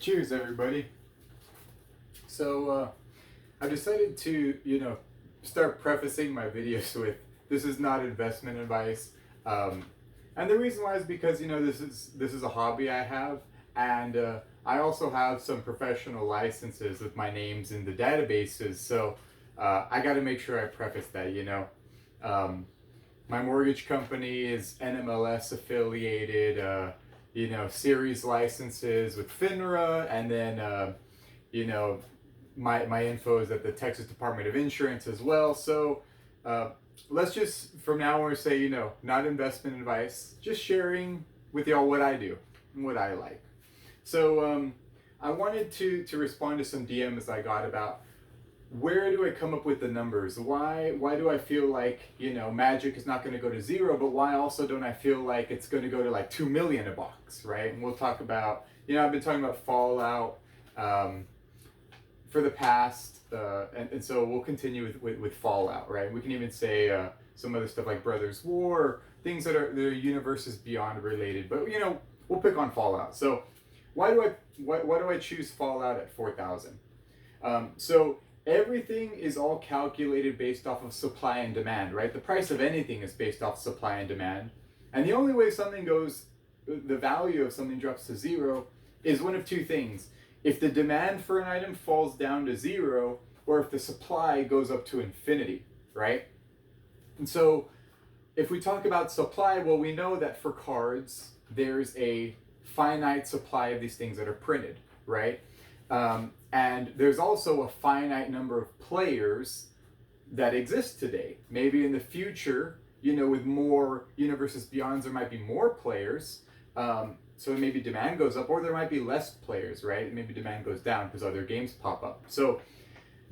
Cheers, everybody. So I decided to, start prefacing my videos with this is not investment advice. And the reason why is because this is a hobby I have, and I also have some professional licenses with my names in the databases. So I got to make sure I preface that. My mortgage company is NMLS affiliated. Series licenses with FINRA, and then my info is at the Texas Department of Insurance as well. So let's just from now on say not investment advice, just sharing with y'all what I do and what I like. So I wanted to respond to some DMs I got about where do I come up with the numbers? Why do I feel like Magic is not going to go to zero, but why also don't I feel like it's going to go to like 2 million a box, right? And we'll talk about I've been talking about Fallout for the past, and so we'll continue with Fallout, right? We can even say some other stuff like Brothers War, things that are universes beyond related, but we'll pick on Fallout. So why do I choose Fallout at 4,000? So everything is all calculated based off of supply and demand, right? The price of anything is based off supply and demand. And the only way the value of something drops to zero is one of two things. If the demand for an item falls down to zero, or if the supply goes up to infinity, right? And so if we talk about supply, well, we know that for cards, there's a finite supply of these things that are printed, right? And there's also a finite number of players that exist today. Maybe in the future, with more universes beyond, there might be more players. So maybe demand goes up, or there might be less players, right? Maybe demand goes down because other games pop up. So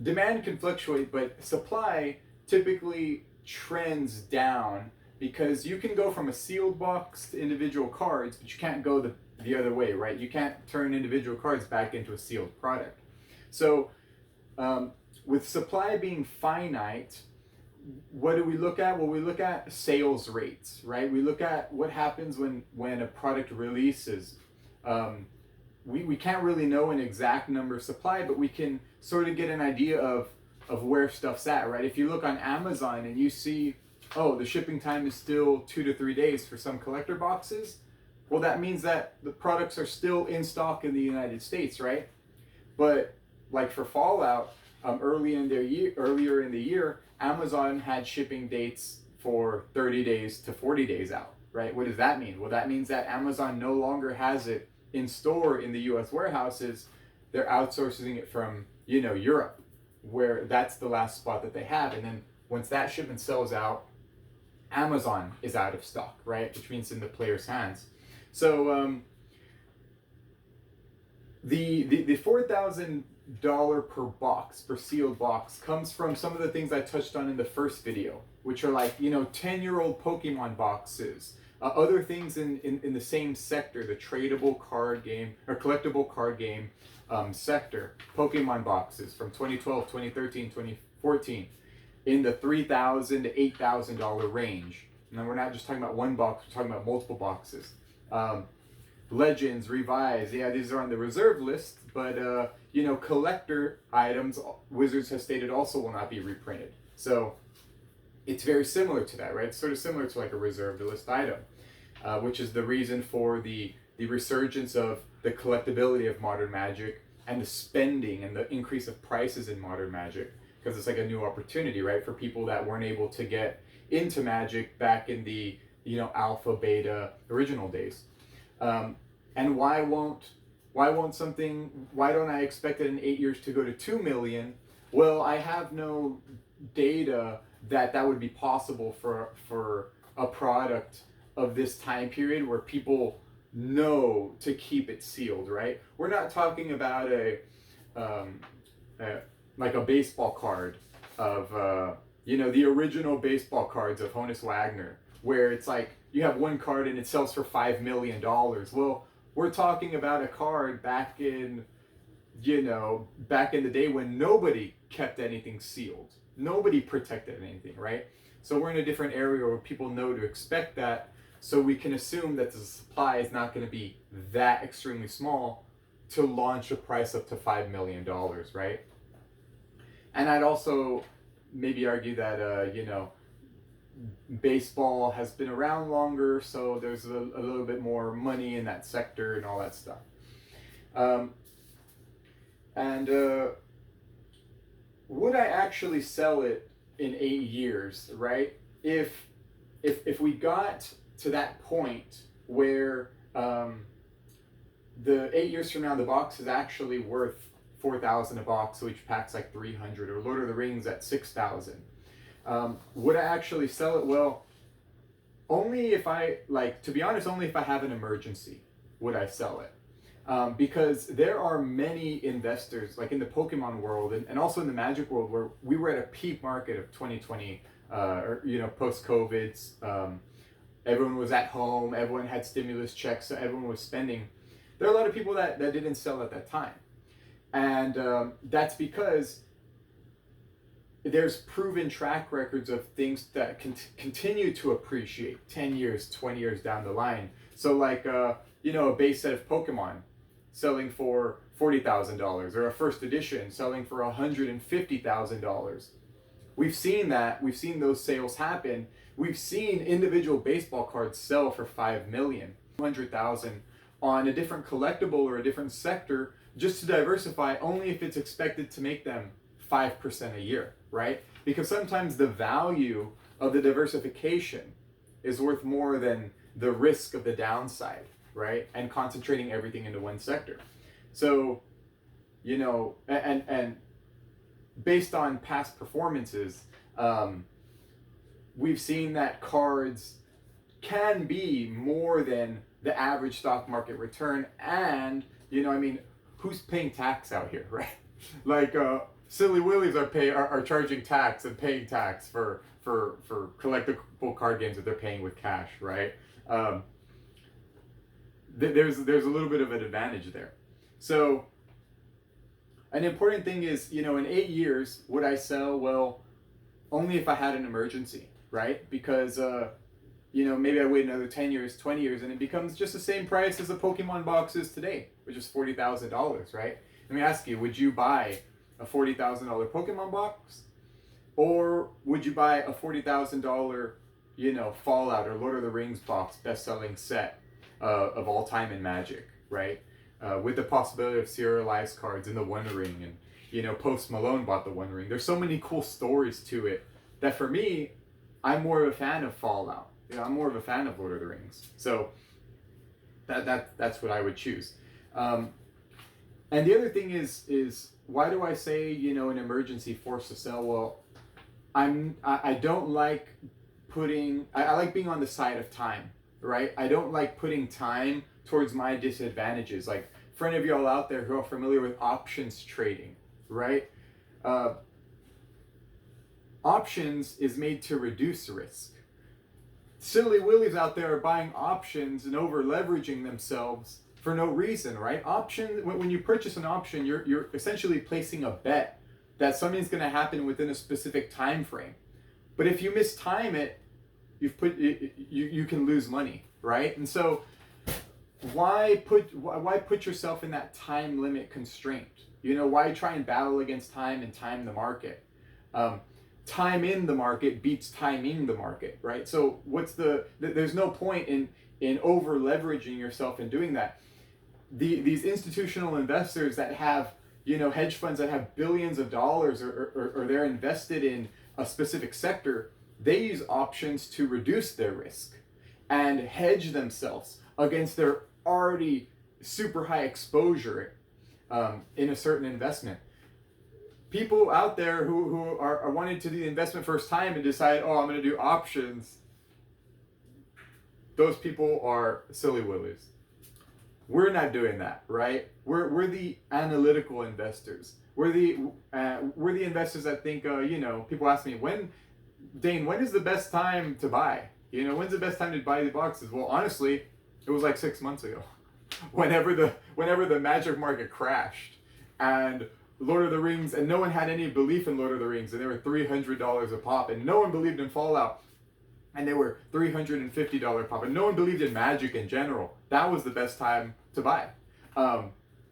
demand can fluctuate, but supply typically trends down because you can go from a sealed box to individual cards, but you can't go the other way, right? You can't turn individual cards back into a sealed product. So with supply being finite, what do we look at? Well, we look at sales rates, right? We look at what happens when a product releases. We can't really know an exact number of supply, but we can sort of get an idea of where stuff's at, right? If you look on Amazon and you see, oh, the shipping time is still 2 to 3 days for some collector boxes, well, that means that the products are still in stock in the United States, right? But like for Fallout, earlier in the year, Amazon had shipping dates for 30 days to 40 days out, right? What does that mean? Well, that means that Amazon no longer has it in store in the US warehouses. They're outsourcing it from, Europe, where that's the last spot that they have. And then once that shipment sells out, Amazon is out of stock, right? Which means in the player's hands. So the $4,000 per box, per sealed box, comes from some of the things I touched on in the first video, which are like 10-year-old Pokemon boxes, other things in the same sector, the tradable card game or collectible card game sector, Pokemon boxes from 2012, 2013, 2014, in the $3,000 to $8,000 range. And we're not just talking about one box, we're talking about multiple boxes. Legends, Revise, yeah, these are on the reserve list, but collector items, Wizards has stated also will not be reprinted. So it's very similar to that, right? It's sort of similar to like a reserved list item, which is the reason for the resurgence of the collectability of Modern Magic and the spending and the increase of prices in Modern Magic, because it's like a new opportunity, right, for people that weren't able to get into Magic back in the alpha, beta, original days. And why don't I expect it in 8 years to go to 2 million? Well, I have no data that would be possible for a product of this time period where people know to keep it sealed, right? We're not talking about like a baseball card of the original baseball cards of Honus Wagner, where it's like you have one card and it sells for $5 million. Well, we're talking about a card back in the day when nobody kept anything sealed. Nobody protected anything, right? So we're in a different area where people know to expect that. So we can assume that the supply is not going to be that extremely small to launch a price up to $5 million, right? And I'd also maybe argue that, you know, baseball has been around longer, so there's a little bit more money in that sector and all that stuff. Would I actually sell it in 8 years, right? If we got to that point where the 8 years from now the box is actually worth $4,000 a box, so each pack's like 300, or Lord of the Rings at 6,000. Would I actually sell it? Well, only if I, like, to be honest, only if I have an emergency would I sell it. Because there are many investors, like in the Pokemon world and also in the Magic world, where we were at a peak market of 2020, or, you know, post-COVID. Everyone was at home, everyone had stimulus checks, so everyone was spending. There are a lot of people that didn't sell at that time. And that's because there's proven track records of things that continue to appreciate 10 years, 20 years down the line. So like, you know, a base set of Pokemon selling for $40,000, or a first edition selling for $150,000. We've seen that. We've seen those sales happen. We've seen individual baseball cards sell for $5 million, $200,000 on a different collectible or a different sector, just to diversify, only if it's expected to make them 5% a year, right? Because sometimes the value of the diversification is worth more than the risk of the downside, right? And concentrating everything into one sector. So, you know, and based on past performances, we've seen that cards can be more than the average stock market return. And, you know, I mean, who's paying tax out here, right? Like, silly willies are charging tax and paying tax for collectible card games that they're paying with cash, right? There's a little bit of an advantage there. So an important thing is, you know, in 8 years, would I sell? Well, only if I had an emergency, right? Because, you know, maybe I wait another 10 years, 20 years, and it becomes just the same price as a Pokemon box is today, which is $40,000, right? Let me ask you, would you buy a $40,000 Pokemon box? Or would you buy a $40,000, you know, Fallout or Lord of the Rings box, best-selling set of all time in Magic, right? With the possibility of serialized cards in the One Ring, and, you know, Post Malone bought the One Ring. There's so many cool stories to it that for me, I'm more of a fan of Fallout. You know, I'm more of a fan of Lord of the Rings. So that's what I would choose. And the other thing is why do I say, you know, an emergency forced to sell? Well, I don't like putting, I like being on the side of time, right? I don't like putting time towards my disadvantages. Like, for any of y'all out there who are familiar with options trading, right? Options is made to reduce risk. Silly willies out there are buying options and over leveraging themselves for no reason, right? Option, when you purchase an option, you're essentially placing a bet that something's going to happen within a specific time frame. But if you mistime it, you can lose money, right? And so why put yourself in that time limit constraint? You know, why try and battle against time and time the market? Time in the market beats timing the market, right? So there's no point in over leveraging yourself in doing that. These institutional investors that have, you know, hedge funds that have billions of dollars, or they're invested in a specific sector, they use options to reduce their risk and hedge themselves against their already super high exposure in a certain investment. People out there who are wanting to do the investment first time and decide, oh, I'm going to do options, those people are silly willies. We're not doing that, right? We're the analytical investors. We're the investors that think, you know, people ask me, Dane, when is the best time to buy? You know, when's the best time to buy the boxes? Well, honestly, it was like 6 months ago. Whenever the Magic market crashed and Lord of the Rings, and no one had any belief in Lord of the Rings, and they were $300 a pop, and no one believed in Fallout, and they were $350 a pop, and no one believed in Magic in general. That was the best time to buy.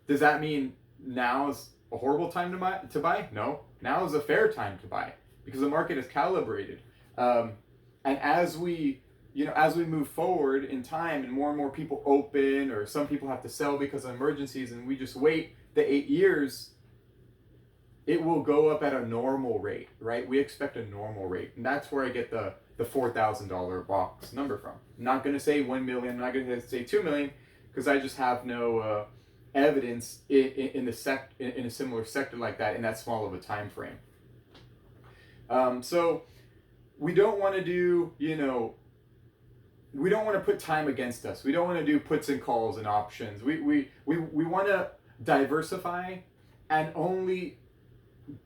Does that mean now is a horrible time to buy? No, now is a fair time to buy because the market is calibrated. And as we move forward in time and more people open, or some people have to sell because of emergencies, and we just wait the 8 years, it will go up at a normal rate, right? We expect a normal rate. And that's where I get the $4,000 box number from. I'm not going to say 1 million, I'm not going to say 2 million, because I just have no evidence in a similar sector like that in that small of a time frame. So we don't want to do, we don't want to put time against us. We don't want to do puts and calls and options. We want to diversify and only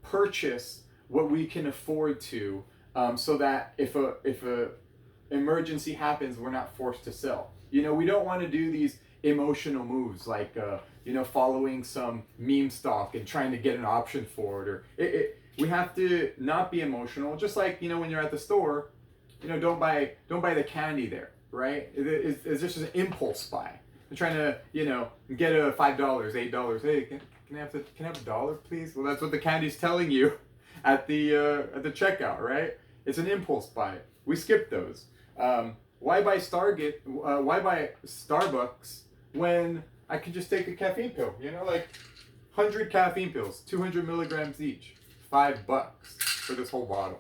purchase what we can afford to, so that if a emergency happens, we're not forced to sell. We don't want to do these emotional moves like following some meme stock and trying to get an option for it, or we have to not be emotional. Just like when you're at the store, don't buy the candy there, right? It's just an impulse buy. I'm trying to get a $5, $8. Hey, can I have a dollar, please? Well, that's what the candy's telling you at the checkout, right? It's an impulse buy. We skip those. Why buy Why buy Starbucks when I could just take a caffeine pill? Like 100 caffeine pills, 200 milligrams each, $5 for this whole bottle.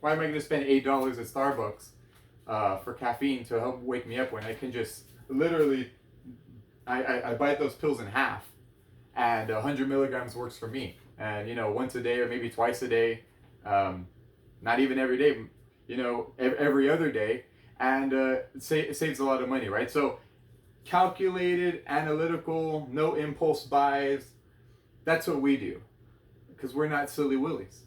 Why am I going to spend $8 at Starbucks for caffeine to help wake me up when I can just literally I bite those pills in half, and 100 milligrams works for me. And once a day or maybe twice a day, not even every day, every other day, and it saves a lot of money, right? So calculated, analytical, no impulse buys. That's what we do, because we're not silly willies.